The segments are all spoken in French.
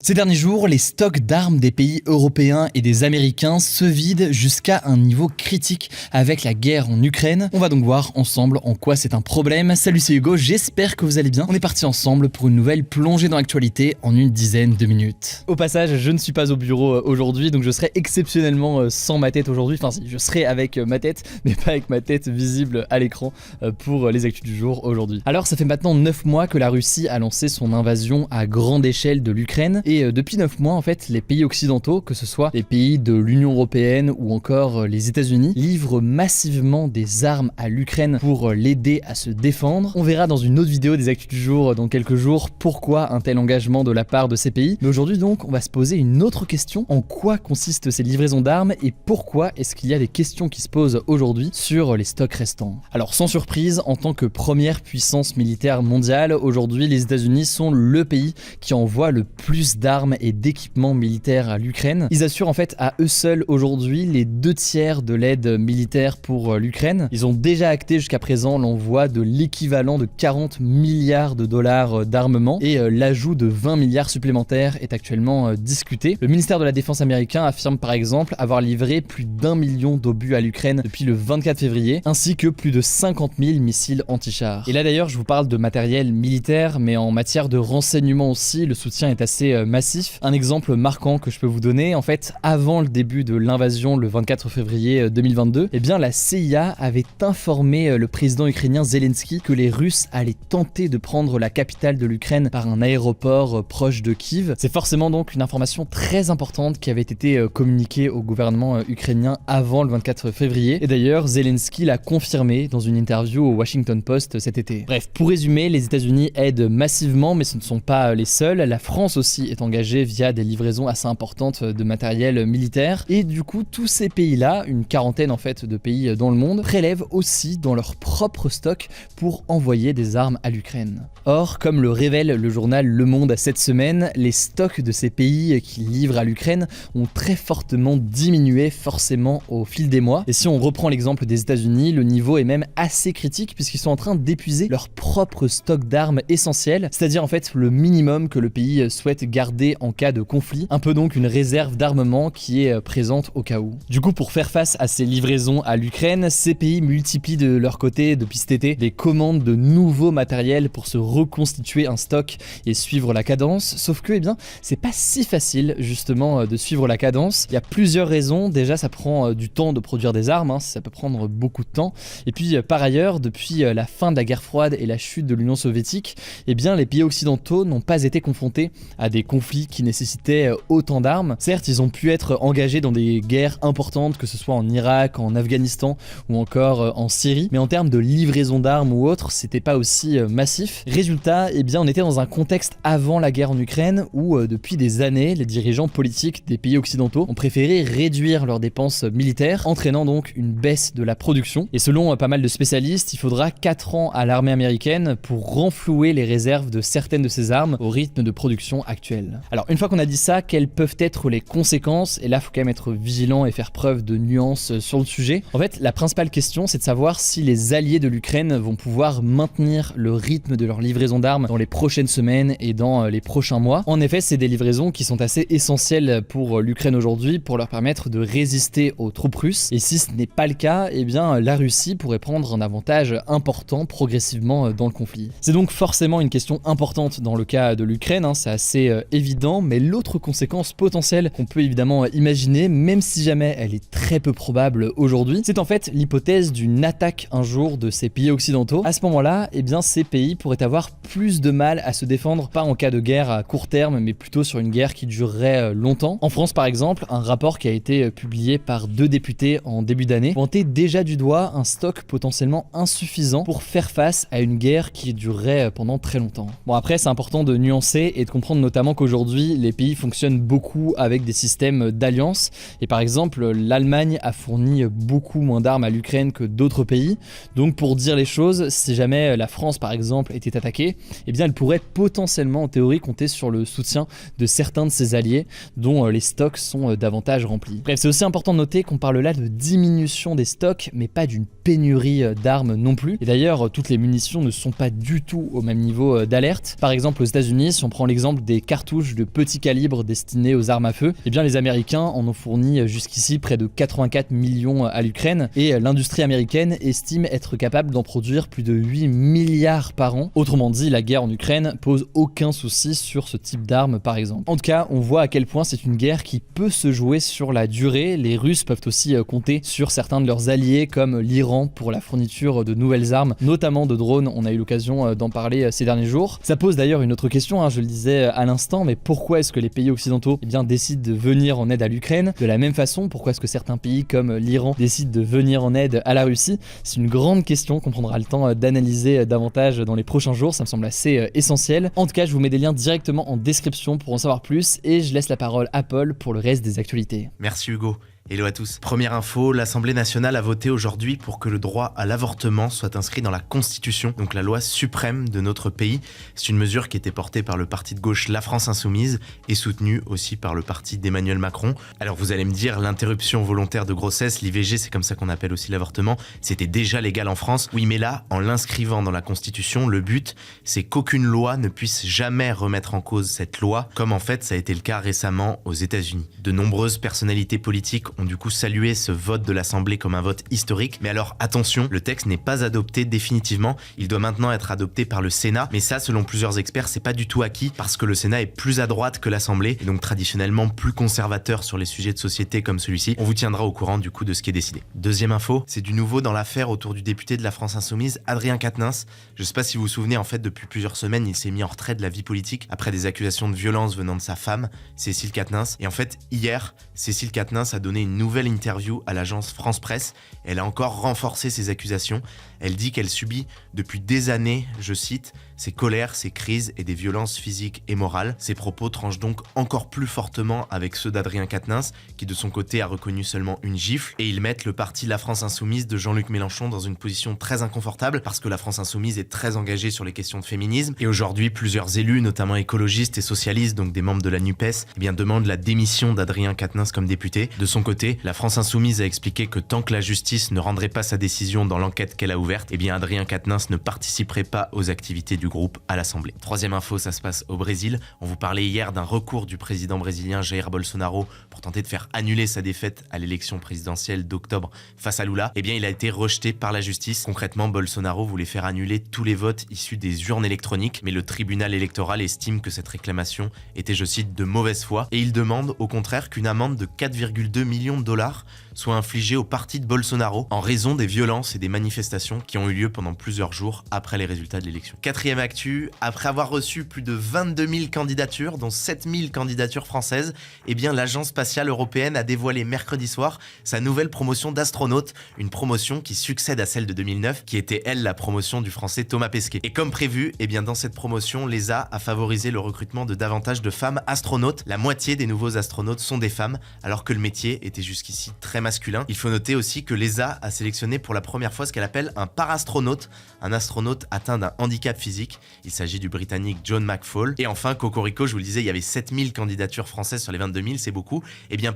Ces derniers jours, les stocks d'armes des pays européens et des Américains se vident jusqu'à un niveau critique avec la guerre en Ukraine. On va donc voir ensemble en quoi c'est un problème. Salut, c'est Hugo, j'espère que vous allez bien. On est parti ensemble pour une nouvelle plongée dans l'actualité en une dizaine de minutes. Au passage, je ne suis pas au bureau aujourd'hui, donc je serai exceptionnellement sans ma tête aujourd'hui. Enfin si, je serai avec ma tête, mais pas avec ma tête visible à l'écran pour les actus du jour aujourd'hui. Alors ça fait maintenant 9 mois que la Russie a lancé son invasion à grande échelle de l'Ukraine. Et depuis 9 mois, en fait, les pays occidentaux, que ce soit les pays de l'Union Européenne ou encore les États-Unis, livrent massivement des armes à l'Ukraine pour l'aider à se défendre. On verra dans une autre vidéo des actus du jour dans quelques jours pourquoi un tel engagement de la part de ces pays. Mais aujourd'hui donc, on va se poser une autre question. En quoi consistent ces livraisons d'armes et pourquoi est-ce qu'il y a des questions qui se posent aujourd'hui sur les stocks restants? Alors sans surprise, en tant que première puissance militaire mondiale, aujourd'hui les États-Unis sont le pays qui envoie le plus d'armes et d'équipements militaires à l'Ukraine. Ils assurent en fait à eux seuls aujourd'hui les 2/3 de l'aide militaire pour l'Ukraine. Ils ont déjà acté jusqu'à présent l'envoi de l'équivalent de 40 milliards de dollars d'armement et l'ajout de 20 milliards supplémentaires est actuellement discuté. Le ministère de la Défense américain affirme par exemple avoir livré plus d'1 million d'obus à l'Ukraine depuis le 24 février, ainsi que plus de 50 000 missiles anti-chars. Et là d'ailleurs je vous parle de matériel militaire, mais en matière de renseignement aussi, le soutien est assez massif. Un exemple marquant que je peux vous donner, en fait, avant le début de l'invasion le 24 février 2022, eh bien la CIA avait informé le président ukrainien Zelensky que les Russes allaient tenter de prendre la capitale de l'Ukraine par un aéroport proche de Kiev. C'est forcément donc une information très importante qui avait été communiquée au gouvernement ukrainien avant le 24 février. Et d'ailleurs, Zelensky l'a confirmé dans une interview au Washington Post cet été. Bref, pour résumer, les États-Unis aident massivement, mais ce ne sont pas les seuls. La France aussi est engagée via des livraisons assez importantes de matériel militaire. Et du coup, tous ces pays-là, une quarantaine en fait de pays dans le monde, prélèvent aussi dans leur propre stock pour envoyer des armes à l'Ukraine. Or, comme le révèle le journal Le Monde cette semaine, les stocks de ces pays qui livrent à l'Ukraine ont très fortement diminué forcément au fil des mois. Et si on reprend l'exemple des États-Unis, le niveau est même assez critique puisqu'ils sont en train d'épuiser leur propre stock d'armes essentielles, c'est-à-dire en fait le minimum que le pays souhaite garder en cas de conflit, un peu donc une réserve d'armement qui est présente au cas où. Du coup, pour faire face à ces livraisons à l'Ukraine, ces pays multiplient de leur côté depuis cet été des commandes de nouveaux matériels pour se reconstituer un stock et suivre la cadence, sauf que eh bien c'est pas si facile justement de suivre la cadence. Il y a plusieurs raisons. Déjà, ça prend du temps de produire des armes, ça peut prendre beaucoup de temps, et puis par ailleurs, depuis la fin de la guerre froide et la chute de l'Union soviétique, eh bien les pays occidentaux n'ont pas été confrontés à des conflits qui nécessitaient autant d'armes. Certes, ils ont pu être engagés dans des guerres importantes, que ce soit en Irak, en Afghanistan ou encore en Syrie, mais en termes de livraison d'armes ou autre, c'était pas aussi massif. Résultat, eh bien on était dans un contexte avant la guerre en Ukraine où depuis des années, les dirigeants politiques des pays occidentaux ont préféré réduire leurs dépenses militaires, entraînant donc une baisse de la production. Et selon pas mal de spécialistes, il faudra 4 ans à l'armée américaine pour renflouer les réserves de certaines de ces armes au rythme de production actuel. Alors une fois qu'on a dit ça, quelles peuvent être les conséquences? Et là, il faut quand même être vigilant et faire preuve de nuance sur le sujet. En fait, la principale question, c'est de savoir si les alliés de l'Ukraine vont pouvoir maintenir le rythme de leur livraison d'armes dans les prochaines semaines et dans les prochains mois. En effet, c'est des livraisons qui sont assez essentielles pour l'Ukraine aujourd'hui pour leur permettre de résister aux troupes russes. Et si ce n'est pas le cas, eh bien la Russie pourrait prendre un avantage important progressivement dans le conflit. C'est donc forcément une question importante dans le cas de l'Ukraine, c'est assez évident, mais l'autre conséquence potentielle qu'on peut évidemment imaginer, même si jamais elle est très peu probable aujourd'hui, c'est en fait l'hypothèse d'une attaque un jour de ces pays occidentaux. À ce moment-là, eh bien ces pays pourraient avoir plus de mal à se défendre, pas en cas de guerre à court terme, mais plutôt sur une guerre qui durerait longtemps. En France par exemple, un rapport qui a été publié par 2 députés en début d'année pointait déjà du doigt un stock potentiellement insuffisant pour faire face à une guerre qui durerait pendant très longtemps. Bon, après c'est important de nuancer et de comprendre notamment qu'aujourd'hui les pays fonctionnent beaucoup avec des systèmes d'alliance, et par exemple l'Allemagne a fourni beaucoup moins d'armes à l'Ukraine que d'autres pays. Donc pour dire les choses, si jamais la France par exemple était attaquée, eh bien elle pourrait potentiellement en théorie compter sur le soutien de certains de ses alliés dont les stocks sont davantage remplis. Bref, c'est aussi important de noter qu'on parle là de diminution des stocks mais pas d'une pénurie d'armes non plus. Et d'ailleurs, toutes les munitions ne sont pas du tout au même niveau d'alerte. Par exemple, aux États-Unis, si on prend l'exemple des cartouches cartouches de petit calibre destinées aux armes à feu. Eh bien les Américains en ont fourni jusqu'ici près de 84 millions à l'Ukraine et l'industrie américaine estime être capable d'en produire plus de 8 milliards par an. Autrement dit, la guerre en Ukraine pose aucun souci sur ce type d'armes par exemple. En tout cas, on voit à quel point c'est une guerre qui peut se jouer sur la durée. Les Russes peuvent aussi compter sur certains de leurs alliés comme l'Iran pour la fourniture de nouvelles armes, notamment de drones. On a eu l'occasion d'en parler ces derniers jours. Ça pose d'ailleurs une autre question, je le disais à l'instant, mais pourquoi est-ce que les pays occidentaux décident de venir en aide à l'Ukraine? De la même façon, pourquoi est-ce que certains pays comme l'Iran décident de venir en aide à la Russie? C'est une grande question qu'on prendra le temps d'analyser davantage dans les prochains jours, ça me semble assez essentiel. En tout cas, je vous mets des liens directement en description pour en savoir plus et je laisse la parole à Paul pour le reste des actualités. Merci Hugo. Hello à tous. Première info, l'Assemblée nationale a voté aujourd'hui pour que le droit à l'avortement soit inscrit dans la Constitution, donc la loi suprême de notre pays. C'est une mesure qui était portée par le parti de gauche La France Insoumise et soutenue aussi par le parti d'Emmanuel Macron. Alors vous allez me dire, l'interruption volontaire de grossesse, l'IVG, c'est comme ça qu'on appelle aussi l'avortement, c'était déjà légal en France. Oui, mais là, en l'inscrivant dans la Constitution, le but, c'est qu'aucune loi ne puisse jamais remettre en cause cette loi, comme en fait ça a été le cas récemment aux États-Unis. De nombreuses personnalités politiques ont du coup salué ce vote de l'Assemblée comme un vote historique. Mais alors attention, le texte n'est pas adopté définitivement, il doit maintenant être adopté par le Sénat. Mais ça, selon plusieurs experts, c'est pas du tout acquis parce que le Sénat est plus à droite que l'Assemblée et donc traditionnellement plus conservateur sur les sujets de société comme celui-ci. On vous tiendra au courant du coup de ce qui est décidé. Deuxième info, c'est du nouveau dans l'affaire autour du député de la France Insoumise, Adrien Quatennens. Je sais pas si vous vous souvenez, en fait, depuis plusieurs semaines, il s'est mis en retrait de la vie politique après des accusations de violence venant de sa femme, Cécile Quatennens. Et en fait, hier, Cécile Quatennens a donné une nouvelle interview à l'agence France Presse. Elle a encore renforcé ses accusations. Elle dit qu'elle subit depuis des années, je cite, ses colères, ses crises et des violences physiques et morales. Ses propos tranchent donc encore plus fortement avec ceux d'Adrien Quatennens, qui de son côté a reconnu seulement une gifle. Et ils mettent le parti La France Insoumise de Jean-Luc Mélenchon dans une position très inconfortable parce que la France Insoumise est très engagée sur les questions de féminisme. Et aujourd'hui, plusieurs élus, notamment écologistes et socialistes, donc des membres de la NUPES, demandent la démission d'Adrien Quatennens comme député. De son côté, la France Insoumise a expliqué que tant que la justice ne rendrait pas sa décision dans l'enquête qu'elle a ouverte, Adrien Quatennens ne participerait pas aux activités du groupe à l'Assemblée. Troisième info, ça se passe au Brésil. On vous parlait hier d'un recours du président brésilien Jair Bolsonaro pour tenter de faire annuler sa défaite à l'élection présidentielle d'octobre face à Lula. Il a été rejeté par la justice. Concrètement, Bolsonaro voulait faire annuler tous les votes issus des urnes électroniques, mais le tribunal électoral estime que cette réclamation était, je cite, de mauvaise foi et il demande au contraire qu'une amende de 4,2 millions de dollars soit infligée au parti de Bolsonaro en raison des violences et des manifestations qui ont eu lieu pendant plusieurs jours après les résultats de l'élection. Quatrième actu, après avoir reçu plus de 22 000 candidatures, dont 7 000 candidatures françaises, l'Agence spatiale européenne a dévoilé mercredi soir sa nouvelle promotion d'astronaute, une promotion qui succède à celle de 2009, qui était elle la promotion du français Thomas Pesquet. Et comme prévu, dans cette promotion, l'ESA a favorisé le recrutement de davantage de femmes astronautes. La moitié des nouveaux astronautes sont des femmes, alors que le métier était jusqu'ici très masculin. Il faut noter aussi que l'ESA a sélectionné pour la première fois ce qu'elle appelle un parastronaute, un astronaute atteint d'un handicap physique. Il s'agit du Britannique John McFall. Et enfin, Cocorico, je vous le disais, il y avait 7000 candidatures françaises sur les 22 000, c'est beaucoup.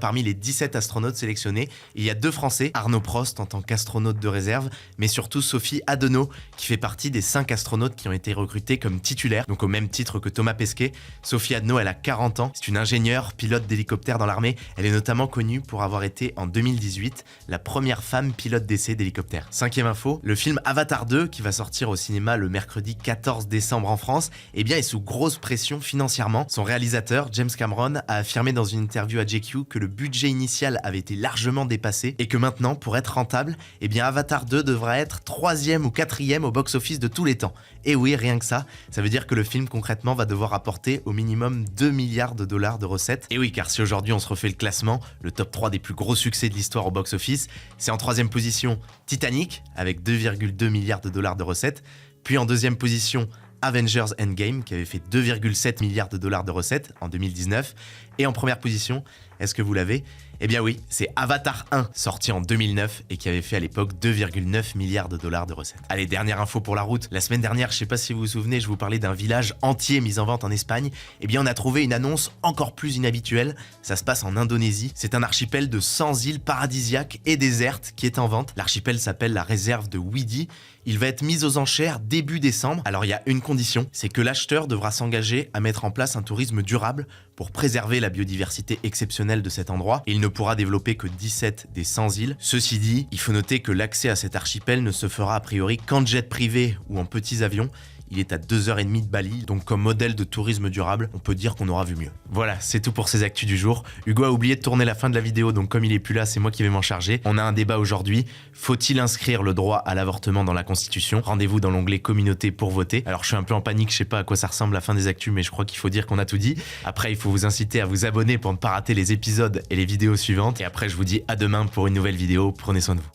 Parmi les 17 astronautes sélectionnés, il y a 2 Français, Arnaud Prost en tant qu'astronaute de réserve, mais surtout Sophie Adenau, qui fait partie des 5 astronautes qui ont été recrutés comme titulaires, donc au même titre que Thomas Pesquet. Sophie Adenau, elle a 40 ans, c'est une ingénieure, pilote d'hélicoptère dans l'armée. Elle est notamment connue pour avoir été, en 2018, la première femme pilote d'essai d'hélicoptère. Cinquième info, le film Avatar 2, qui va sortir au cinéma le mercredi 14 décembre en France, est sous grosse pression financièrement. Son réalisateur, James Cameron, a affirmé dans une interview à GQ que le budget initial avait été largement dépassé et que maintenant, pour être rentable, Avatar 2 devra être 3e ou 4e au box-office de tous les temps. Et oui, rien que ça veut dire que le film concrètement va devoir apporter au minimum 2 milliards de dollars de recettes. Et oui, car si aujourd'hui on se refait le classement, le top 3 des plus gros succès de l'histoire au box-office, c'est en 3e position Titanic, avec 2,2 milliards de dollars de recettes, puis en 2e position Avengers Endgame, qui avait fait 2,7 milliards de dollars de recettes en 2019, et en première position, est-ce que vous l'avez ? Eh bien oui, c'est Avatar 1, sorti en 2009 et qui avait fait à l'époque 2,9 milliards de dollars de recettes. Allez, dernière info pour la route. La semaine dernière, je sais pas si vous vous souvenez, je vous parlais d'un village entier mis en vente en Espagne. Eh bien on a trouvé une annonce encore plus inhabituelle. Ça se passe en Indonésie. C'est un archipel de 100 îles paradisiaques et désertes qui est en vente. L'archipel s'appelle la réserve de Widi. Il va être mis aux enchères début décembre. Alors il y a une condition, c'est que l'acheteur devra s'engager à mettre en place un tourisme durable pour préserver la biodiversité exceptionnelle de cet endroit. Et il ne pourra développer que 17 des 100 îles. Ceci dit, il faut noter que l'accès à cet archipel ne se fera a priori qu'en jet privé ou en petits avions. Il est à 2h30 de Bali, donc comme modèle de tourisme durable, on peut dire qu'on aura vu mieux. Voilà, c'est tout pour ces actus du jour. Hugo a oublié de tourner la fin de la vidéo, donc comme il est plus là, c'est moi qui vais m'en charger. On a un débat aujourd'hui. Faut-il inscrire le droit à l'avortement dans la Constitution? Rendez-vous dans l'onglet communauté pour voter. Alors je suis un peu en panique, je sais pas à quoi ça ressemble la fin des actus, mais je crois qu'il faut dire qu'on a tout dit. Après, il faut vous inciter à vous abonner pour ne pas rater les épisodes et les vidéos suivantes. Et après, je vous dis à demain pour une nouvelle vidéo. Prenez soin de vous.